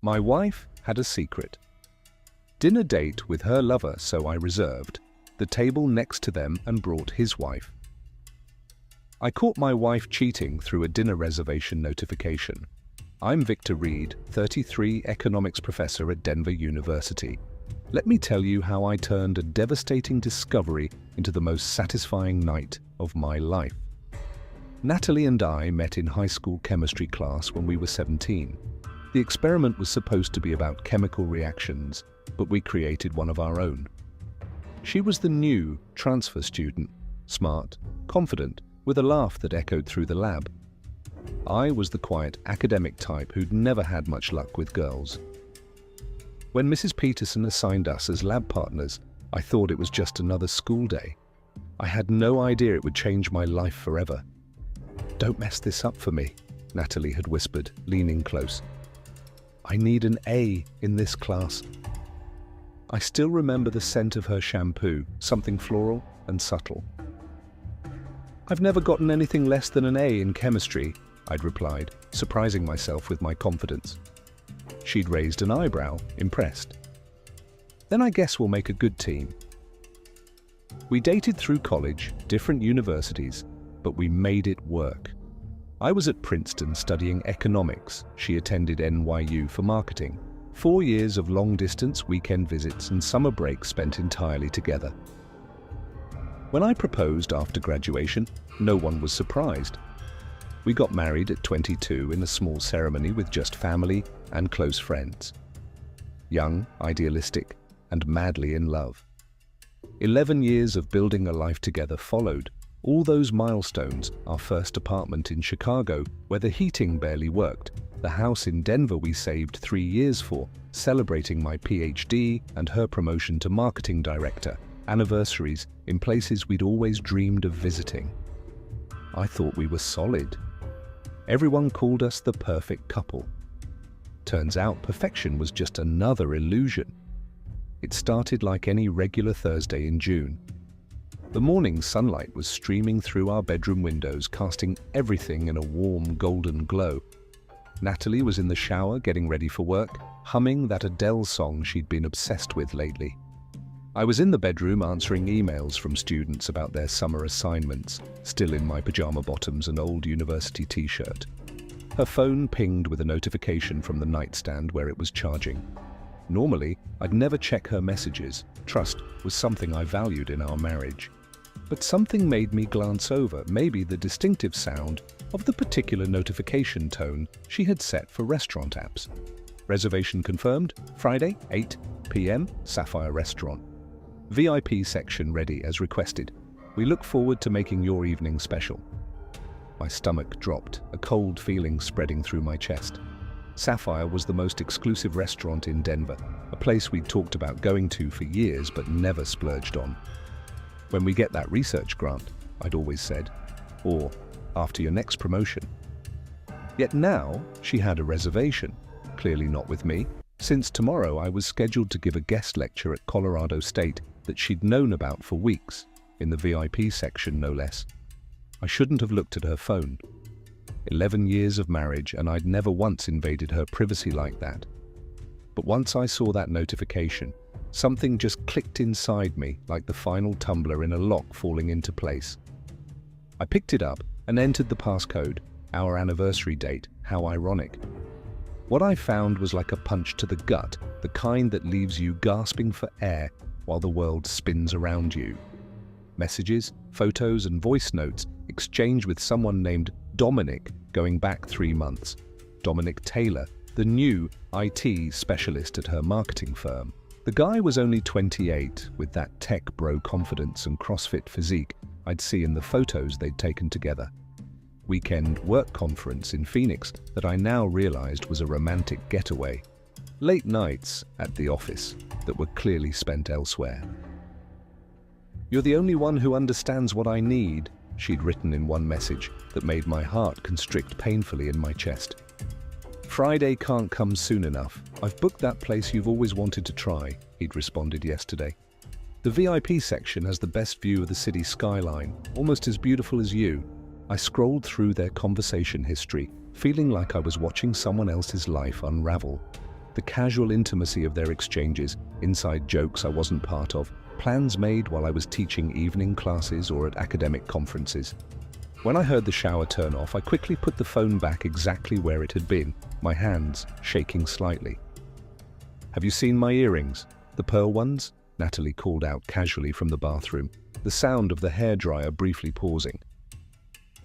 My wife had a secret. Dinner date with her lover, so I reserved the table next to them and brought his wife. I caught my wife cheating through a dinner reservation notification. I'm Victor Reed, 33, economics professor at Denver University. Let me tell you how I turned a devastating discovery into the most satisfying night of my life. Natalie and I met in high school chemistry class when we were 17. The experiment was supposed to be about chemical reactions, but we created one of our own. She was the new transfer student, smart, confident, with a laugh that echoed through the lab. I was the quiet academic type who'd never had much luck with girls. When Mrs. Peterson assigned us as lab partners, I thought it was just another school day. I had no idea it would change my life forever. "Don't mess this up for me," Natalie had whispered, leaning close. "I need an A in this class." I still remember the scent of her shampoo, something floral and subtle. "I've never gotten anything less than an A in chemistry," I'd replied, surprising myself with my confidence. She'd raised an eyebrow, impressed. "Then I guess we'll make a good team." We dated through college, different universities, but we made it work. I was at Princeton studying economics. She attended NYU for marketing. 4 years of long-distance weekend visits and summer breaks spent entirely together. When I proposed after graduation, no one was surprised. We got married at 22 in a small ceremony with just family and close friends. Young, idealistic, and madly in love. 11 years of building a life together followed. All those milestones, our first apartment in Chicago, where the heating barely worked, the house in Denver we saved 3 years for, celebrating my PhD and her promotion to marketing director, anniversaries in places we'd always dreamed of visiting. I thought we were solid. Everyone called us the perfect couple. Turns out perfection was just another illusion. It started like any regular Thursday in June. The morning sunlight was streaming through our bedroom windows, casting everything in a warm golden glow. Natalie was in the shower getting ready for work, humming that Adele song she'd been obsessed with lately. I was in the bedroom answering emails from students about their summer assignments, still in my pajama bottoms and old university t-shirt. Her phone pinged with a notification from the nightstand where it was charging. Normally, I'd never check her messages. Trust was something I valued in our marriage. But something made me glance over, maybe the distinctive sound of the particular notification tone she had set for restaurant apps. Reservation confirmed, Friday, 8 p.m., Sapphire Restaurant. VIP section ready as requested. We look forward to making your evening special. My stomach dropped, a cold feeling spreading through my chest. Sapphire was the most exclusive restaurant in Denver, a place we'd talked about going to for years but never splurged on. "When we get that research grant," I'd always said, or "after your next promotion." Yet now she had a reservation, clearly not with me, since tomorrow I was scheduled to give a guest lecture at Colorado State that she'd known about for weeks, in the VIP section no less. I shouldn't have looked at her phone. 11 years of marriage and I'd never once invaded her privacy like that. But once I saw that notification, something just clicked inside me like the final tumbler in a lock falling into place. I picked it up and entered the passcode, our anniversary date, how ironic. What I found was like a punch to the gut, the kind that leaves you gasping for air while the world spins around you. Messages, photos and voice notes exchanged with someone named Dominic going back 3 months. Dominic Taylor, the new IT specialist at her marketing firm. The guy was only 28, with that tech bro confidence and CrossFit physique I'd see in the photos they'd taken together. Weekend work conference in Phoenix that I now realized was a romantic getaway. Late nights at the office that were clearly spent elsewhere. "You're the only one who understands what I need," she'd written in one message that made my heart constrict painfully in my chest. "Friday can't come soon enough. I've booked that place you've always wanted to try," he'd responded yesterday. "The VIP section has the best view of the city skyline, almost as beautiful as you." I scrolled through their conversation history, feeling like I was watching someone else's life unravel. The casual intimacy of their exchanges, inside jokes I wasn't part of, plans made while I was teaching evening classes or at academic conferences. When I heard the shower turn off, I quickly put the phone back exactly where it had been, my hands shaking slightly. "Have you seen my earrings? The pearl ones?" Natalie called out casually from the bathroom, the sound of the hairdryer briefly pausing.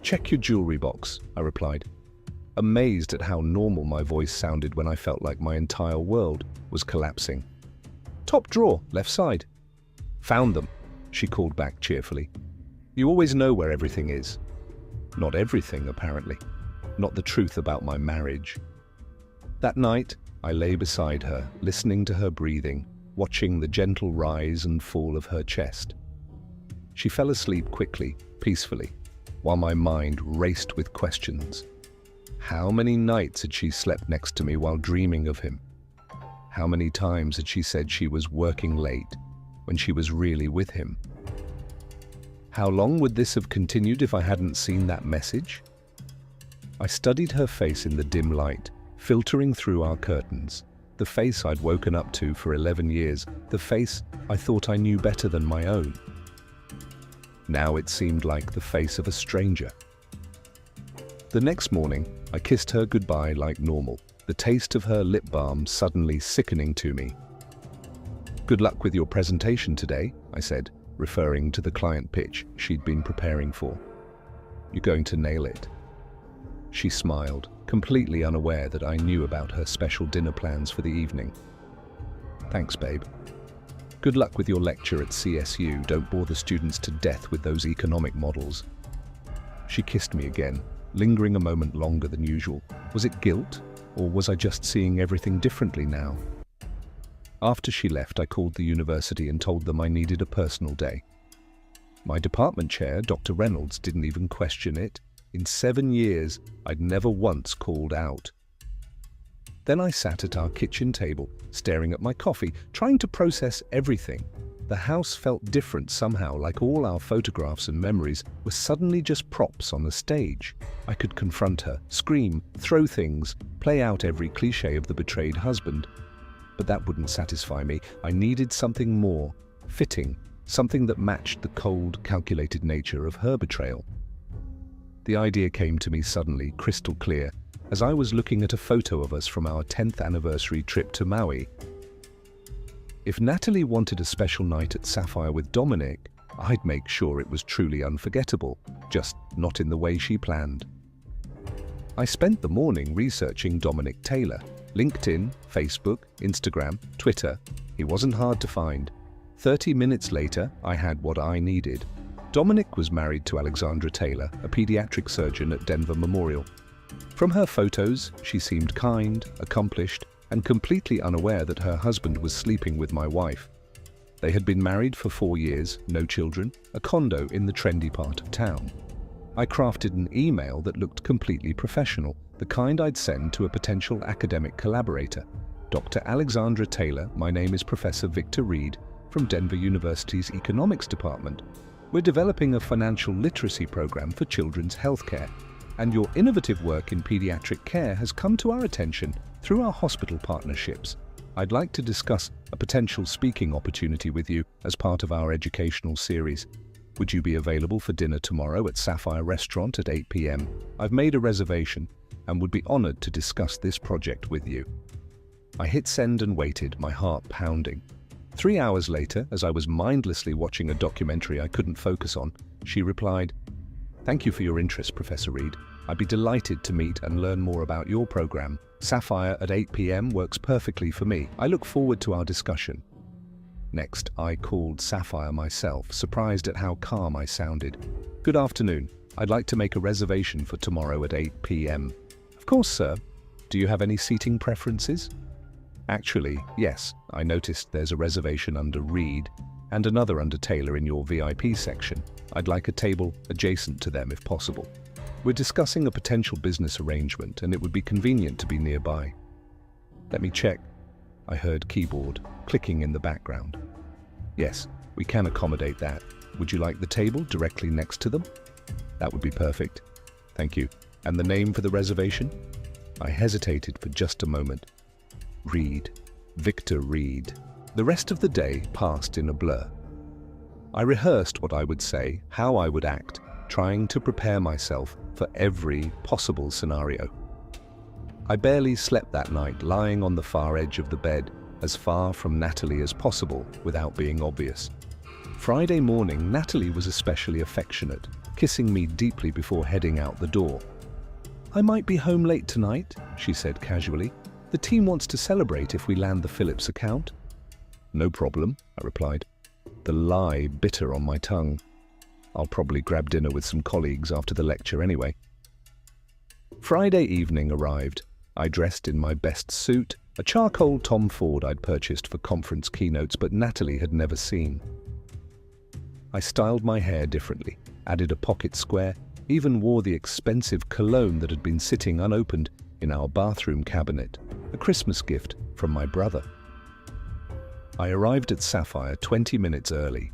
"Check your jewelry box," I replied, amazed at how normal my voice sounded when I felt like my entire world was collapsing. "Top drawer, left side." "Found them," she called back cheerfully. "You always know where everything is." Not everything, apparently. Not the truth about my marriage. That night, I lay beside her, listening to her breathing, watching the gentle rise and fall of her chest. She fell asleep quickly, peacefully, while my mind raced with questions. How many nights had she slept next to me while dreaming of him? How many times had she said she was working late when she was really with him? How long would this have continued if I hadn't seen that message? I studied her face in the dim light, filtering through our curtains. The face I'd woken up to for 11 years, the face I thought I knew better than my own. Now it seemed like the face of a stranger. The next morning, I kissed her goodbye like normal, the taste of her lip balm suddenly sickening to me. "Good luck with your presentation today," I said, referring to the client pitch she'd been preparing for. "You're going to nail it." She smiled, completely unaware that I knew about her special dinner plans for the evening. "Thanks, babe. Good luck with your lecture at CSU. Don't bore the students to death with those economic models." She kissed me again, lingering a moment longer than usual. Was it guilt, or was I just seeing everything differently now? After she left, I called the university and told them I needed a personal day. My department chair, Dr. Reynolds, didn't even question it. In 7 years, I'd never once called out. Then I sat at our kitchen table, staring at my coffee, trying to process everything. The house felt different somehow, like all our photographs and memories were suddenly just props on the stage. I could confront her, scream, throw things, play out every cliché of the betrayed husband. But that wouldn't satisfy me. I needed something more, fitting, something that matched the cold, calculated nature of her betrayal. The idea came to me suddenly, crystal clear, as I was looking at a photo of us from our 10th anniversary trip to Maui. If Natalie wanted a special night at Sapphire with Dominic, I'd make sure it was truly unforgettable, just not in the way she planned. I spent the morning researching Dominic Taylor. LinkedIn, Facebook, Instagram, Twitter. He wasn't hard to find. 30 minutes later, I had what I needed. Dominic was married to Alexandra Taylor, a pediatric surgeon at Denver Memorial. From her photos, she seemed kind, accomplished, and completely unaware that her husband was sleeping with my wife. They had been married for 4 years, no children, a condo in the trendy part of town. I crafted an email that looked completely professional, the kind I'd send to a potential academic collaborator. Dr. Alexandra Taylor, my name is Professor Victor Reed from Denver University's Economics Department. We're developing a financial literacy program for children's healthcare, and your innovative work in pediatric care has come to our attention through our hospital partnerships. I'd like to discuss a potential speaking opportunity with you as part of our educational series. Would you be available for dinner tomorrow at Sapphire Restaurant at 8 p.m? I've made a reservation and would be honored to discuss this project with you. I hit send and waited, my heart pounding. 3 hours later, as I was mindlessly watching a documentary I couldn't focus on, she replied, "Thank you for your interest, Professor Reed. I'd be delighted to meet and learn more about your program. Sapphire at 8 p.m. works perfectly for me. I look forward to our discussion." Next, I called Sapphire myself, surprised at how calm I sounded. "Good afternoon. I'd like to make a reservation for tomorrow at 8 p.m. "Of course, sir. Do you have any seating preferences?" "Actually, yes. I noticed there's a reservation under Reed and another under Taylor in your VIP section. I'd like a table adjacent to them if possible. We're discussing a potential business arrangement and it would be convenient to be nearby." "Let me check." I heard keyboard clicking in the background. "Yes, we can accommodate that. Would you like the table directly next to them?" "That would be perfect. Thank you. And the name for the reservation?" I hesitated for just a moment. Reed. Victor Reed. The rest of the day passed in a blur. I rehearsed what I would say, how I would act, trying to prepare myself for every possible scenario. I barely slept that night, lying on the far edge of the bed, as far from Natalie as possible without being obvious. Friday morning, Natalie was especially affectionate, kissing me deeply before heading out the door. "I might be home late tonight," she said casually. "The team wants to celebrate if we land the Phillips account." "No problem," I replied, the lie bitter on my tongue. I'll probably grab dinner with some colleagues after the lecture anyway. Friday evening arrived. I dressed in my best suit, a charcoal Tom Ford I'd purchased for conference keynotes but Natalie had never seen. I styled my hair differently, added a pocket square, even wore the expensive cologne that had been sitting unopened in our bathroom cabinet, a Christmas gift from my brother. I arrived at Sapphire 20 minutes early.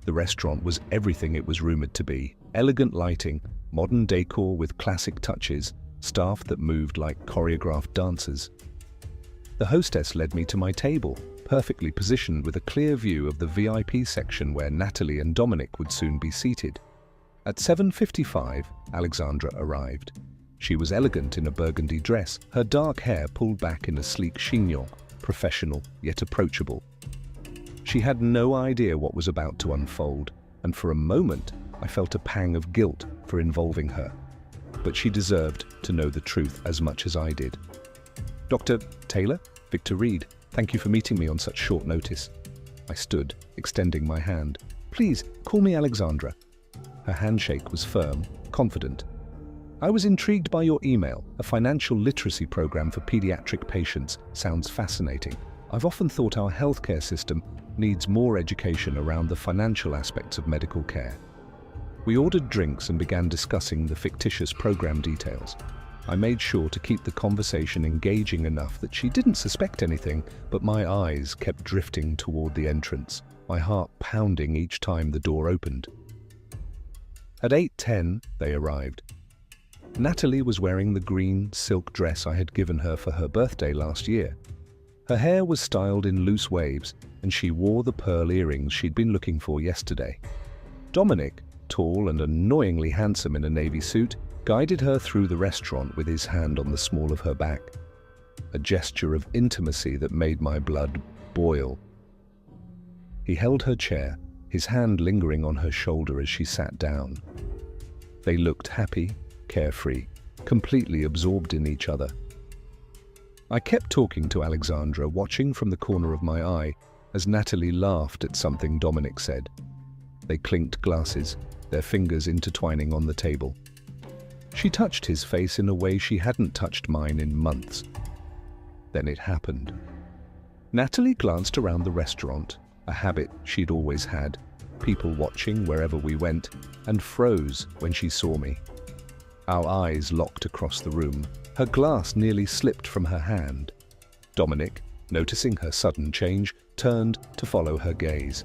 The restaurant was everything it was rumored to be: elegant lighting, modern decor with classic touches, staff that moved like choreographed dancers. The hostess led me to my table, perfectly positioned with a clear view of the VIP section where Natalie and Dominic would soon be seated. At 7:55, Alexandra arrived. She was elegant in a burgundy dress, her dark hair pulled back in a sleek chignon, professional yet approachable. She had no idea what was about to unfold, and for a moment I felt a pang of guilt for involving her. But she deserved to know the truth as much as I did. "Dr. Taylor, Victor Reed, thank you for meeting me on such short notice." I stood, extending my hand. "Please, call me Alexandra." Her handshake was firm, confident. "I was intrigued by your email. A financial literacy program for pediatric patients sounds fascinating. I've often thought our healthcare system needs more education around the financial aspects of medical care." We ordered drinks and began discussing the fictitious program details. I made sure to keep the conversation engaging enough that she didn't suspect anything, but my eyes kept drifting toward the entrance, my heart pounding each time the door opened. At 8:10, they arrived. Natalie was wearing the green silk dress I had given her for her birthday last year. Her hair was styled in loose waves, and she wore the pearl earrings she'd been looking for yesterday. Dominic, tall and annoyingly handsome in a navy suit, guided her through the restaurant with his hand on the small of her back, a gesture of intimacy that made my blood boil. He held her chair, his hand lingering on her shoulder as she sat down. They looked happy, carefree, completely absorbed in each other. I kept talking to Alexandra, watching from the corner of my eye as Natalie laughed at something Dominic said. They clinked glasses, their fingers intertwining on the table. She touched his face in a way she hadn't touched mine in months. Then it happened. Natalie glanced around the restaurant, a habit she'd always had, people watching wherever we went, and froze when she saw me. Our eyes locked across the room. Her glass nearly slipped from her hand. Dominic, noticing her sudden change, turned to follow her gaze.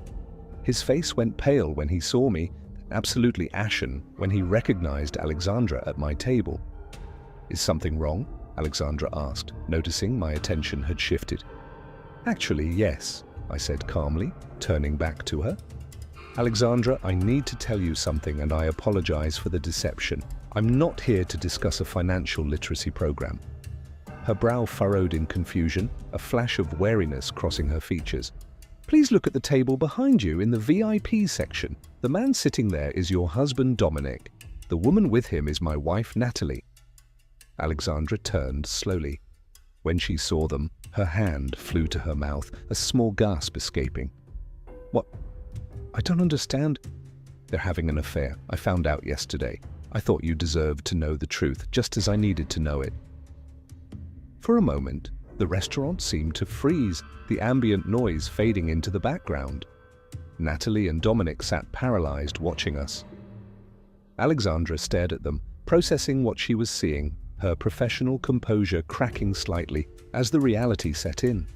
His face went pale when he saw me, absolutely ashen when he recognized Alexandra at my table. "Is something wrong?" Alexandra asked, noticing my attention had shifted. "Actually, yes," I said calmly, turning back to her. "Alexandra, I need to tell you something and I apologize for the deception. I'm not here to discuss a financial literacy program." Her brow furrowed in confusion, a flash of wariness crossing her features. "Please look at the table behind you in the VIP section. The man sitting there is your husband, Dominic. The woman with him is my wife, Natalie." Alexandra turned slowly. When she saw them, her hand flew to her mouth, a small gasp escaping. "What? I don't understand." "They're having an affair. I found out yesterday. I thought you deserved to know the truth, just as I needed to know it." For a moment, the restaurant seemed to freeze, the ambient noise fading into the background. Natalie and Dominic sat paralyzed, watching us. Alexandra stared at them, processing what she was seeing, her professional composure cracking slightly as the reality set in.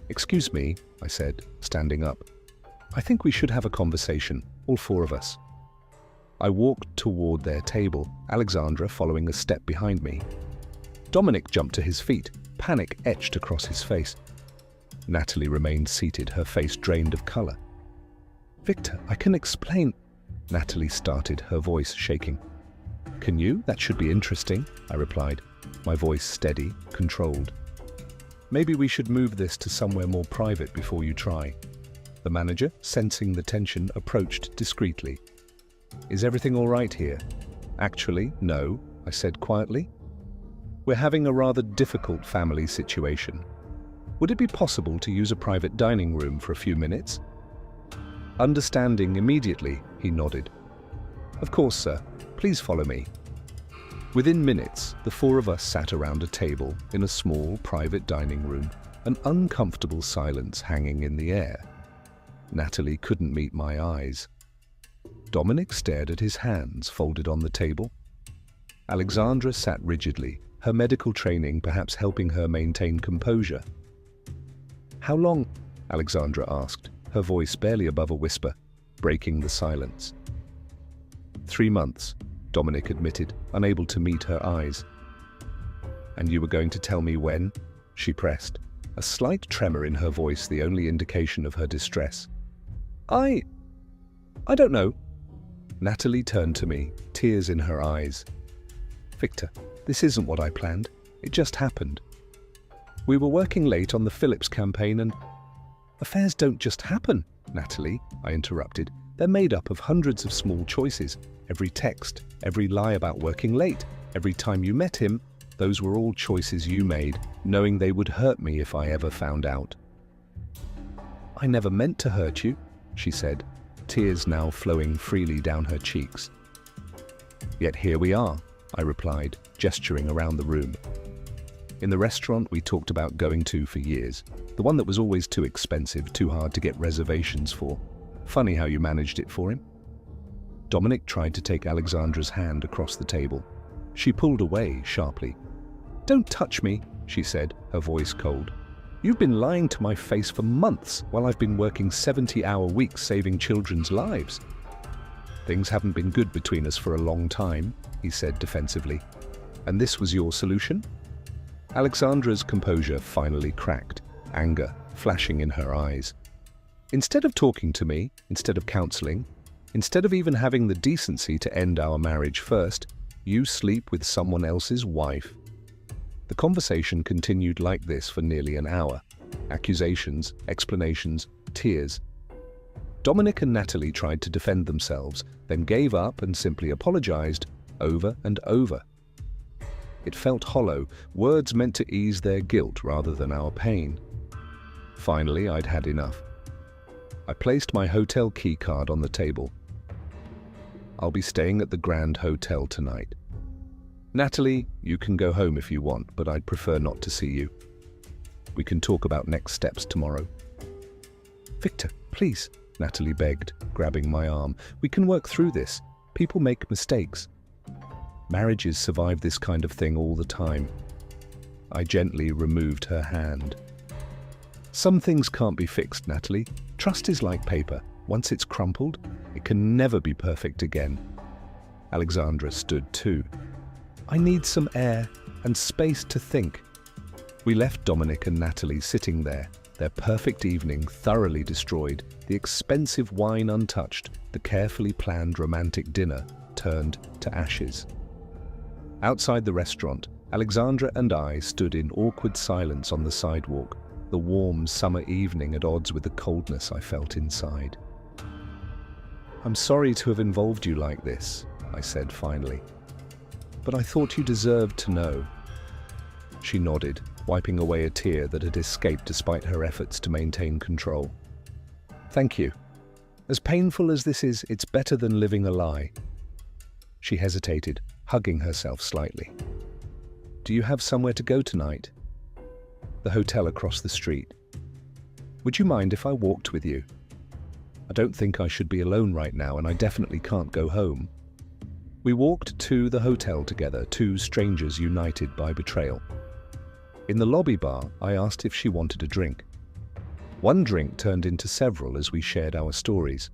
"Excuse me," I said, standing up. "I think we should have a conversation, all four of us." I walked toward their table, Alexandra following a step behind me. Dominic jumped to his feet, Panic etched across his face. Natalie remained seated, her face drained of color. "Victor, I can explain," Natalie started, her voice shaking. "Can you? That should be interesting," I replied, my voice steady, controlled. "Maybe we should move this to somewhere more private before you try." The manager, sensing the tension, approached discreetly. "Is everything all right here?" "Actually, no," I said quietly. "We're having a rather difficult family situation. Would it be possible to use a private dining room for a few minutes?" Understanding immediately, he nodded. "Of course, sir. Please follow me." Within minutes, the four of us sat around a table in a small private dining room, an uncomfortable silence hanging in the air. Natalie couldn't meet my eyes. Dominic stared at his hands folded on the table. Alexandra sat rigidly, her medical training perhaps helping her maintain composure. "How long?" Alexandra asked, her voice barely above a whisper, breaking the silence. 3 months, Dominic admitted, unable to meet her eyes. "And you were going to tell me when?" she pressed, a slight tremor in her voice the only indication of her distress. I don't know." Natalie turned to me, tears in her eyes. "Victor, this isn't what I planned. It just happened. We were working late on the Philips campaign and—" "Affairs don't just happen, Natalie," I interrupted. "They're made up of hundreds of small choices. Every text, every lie about working late, every time you met him, those were all choices you made, knowing they would hurt me if I ever found out." "I never meant to hurt you," she said, tears now flowing freely down her cheeks. "Yet here we are," I replied, gesturing around the room. "In the restaurant we talked about going to for years, the one that was always too expensive, too hard to get reservations for. Funny how you managed it for him." Dominic tried to take Alexandra's hand across the table. She pulled away sharply. "Don't touch me," she said, her voice cold. "You've been lying to my face for months while I've been working 70-hour weeks saving children's lives." "Things haven't been good between us for a long time," he said defensively. "And this was your solution?" Alexandra's composure finally cracked, anger flashing in her eyes. "Instead of talking to me, instead of counseling, instead of even having the decency to end our marriage first, you sleep with someone else's wife." The conversation continued like this for nearly an hour. Accusations, explanations, tears. Dominic and Natalie tried to defend themselves, then gave up and simply apologized over and over. It felt hollow, words meant to ease their guilt rather than our pain. Finally, I'd had enough. I placed my hotel key card on the table. "I'll be staying at the Grand Hotel tonight. Natalie, you can go home if you want, but I'd prefer not to see you. We can talk about next steps tomorrow." "Victor, please," Natalie begged, grabbing my arm. "We can work through this. People make mistakes. Marriages survive this kind of thing all the time." I gently removed her hand. "Some things can't be fixed, Natalie. Trust is like paper. Once it's crumpled, it can never be perfect again." Alexandra stood too. "I need some air and space to think." We left Dominic and Natalie sitting there, their perfect evening thoroughly destroyed, the expensive wine untouched, the carefully planned romantic dinner turned to ashes. Outside the restaurant, Alexandra and I stood in awkward silence on the sidewalk, the warm summer evening at odds with the coldness I felt inside. "I'm sorry to have involved you like this," I said finally. "But I thought you deserved to know." She nodded, wiping away a tear that had escaped despite her efforts to maintain control. "Thank you. As painful as this is, it's better than living a lie." She hesitated, hugging herself slightly. "Do you have somewhere to go tonight?" "The hotel across the street." "Would you mind if I walked with you? I don't think I should be alone right now, and I definitely can't go home." We walked to the hotel together, two strangers united by betrayal. In the lobby bar, I asked if she wanted a drink. One drink turned into several as we shared our stories.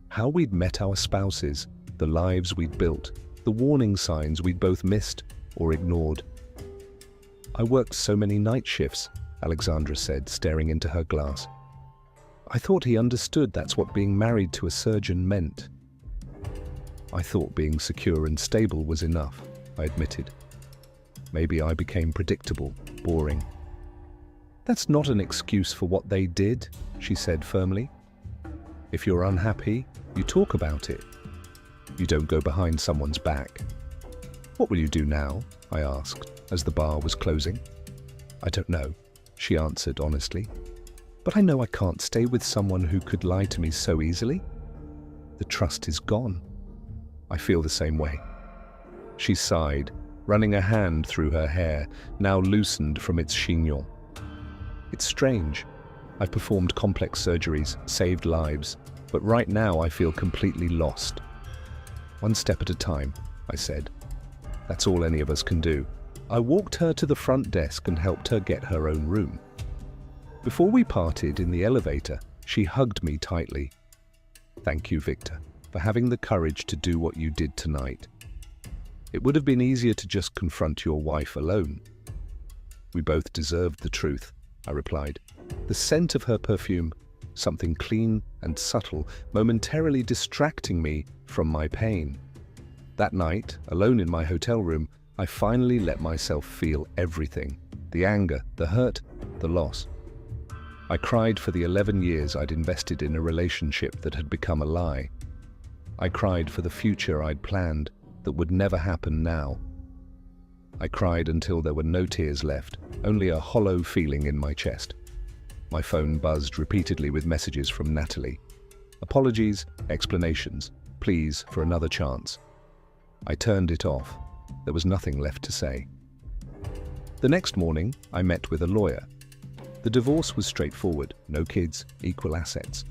How we'd met our spouses, the lives we'd built, the warning signs we'd both missed or ignored. I worked so many night shifts, Alexandra said, staring into her glass. I thought he understood that's what being married to a surgeon meant. I thought being secure and stable was enough, I admitted. Maybe I became predictable, boring. That's not an excuse for what they did, she said firmly. If you're unhappy, you talk about it. You don't go behind someone's back. What will you do now? I asked, as the bar was closing. I don't know, she answered honestly. But I know I can't stay with someone who could lie to me so easily. The trust is gone. I feel the same way. She sighed, running a hand through her hair, now loosened from its chignon. It's strange. I've performed complex surgeries, saved lives, but right now I feel completely lost. One step at a time, I said. That's all any of us can do. I walked her to the front desk and helped her get her own room. Before we parted in the elevator, she hugged me tightly. Thank you, Victor, for having the courage to do what you did tonight. It would have been easier to just confront your wife alone. We both deserved the truth, I replied. The scent of her perfume, something clean and subtle, momentarily distracting me from my pain. That night, alone in my hotel room, I finally let myself feel everything. The anger, the hurt, the loss. I cried for the 11 years I'd invested in a relationship that had become a lie. I cried for the future I'd planned that would never happen now. I cried until there were no tears left, only a hollow feeling in my chest. My phone buzzed repeatedly with messages from Natalie. Apologies, explanations, pleas for another chance. I turned it off. There was nothing left to say. The next morning, I met with a lawyer. The divorce was straightforward, no kids, equal assets.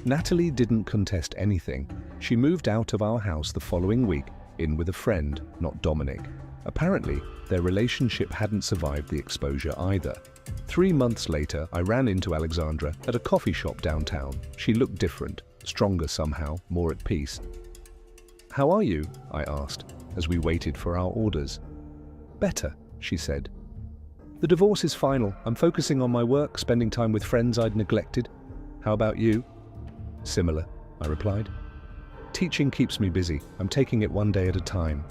Natalie didn't contest anything. She moved out of our house the following week, in with a friend, not Dominic. Apparently, their relationship hadn't survived the exposure either. 3 months later, I ran into Alexandra at a coffee shop downtown. She looked different, stronger somehow, more at peace. How are you? I asked, as we waited for our orders. Better, she said. The divorce is final. I'm focusing on my work, spending time with friends I'd neglected. How about you? Similar, I replied. Teaching keeps me busy. I'm taking it one day at a time.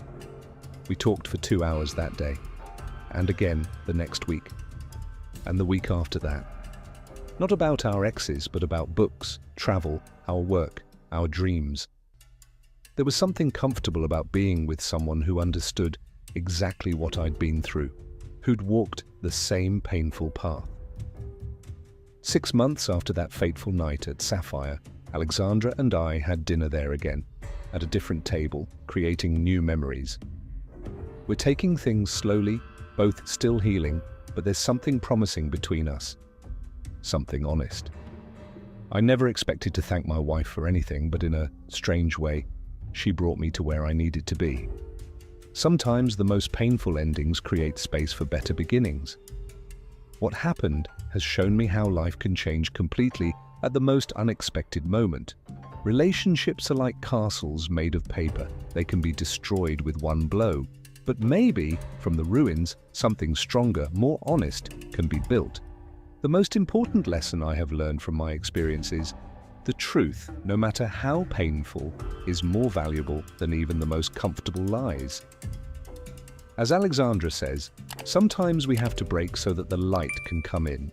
We talked for 2 hours that day, and again the next week, and the week after that. Not about our exes, but about books, travel, our work, our dreams. There was something comfortable about being with someone who understood exactly what I'd been through, who'd walked the same painful path. 6 months after that fateful night at Sapphire, Alexandra and I had dinner there again, at a different table, creating new memories. We're taking things slowly, both still healing, but there's something promising between us. Something honest. I never expected to thank my wife for anything, but in a strange way, she brought me to where I needed to be. Sometimes the most painful endings create space for better beginnings. What happened has shown me how life can change completely at the most unexpected moment. Relationships are like castles made of paper. They can be destroyed with one blow. But maybe, from the ruins, something stronger, more honest, can be built. The most important lesson I have learned from my experience is, the truth, no matter how painful, is more valuable than even the most comfortable lies. As Alexandra says, sometimes we have to break so that the light can come in.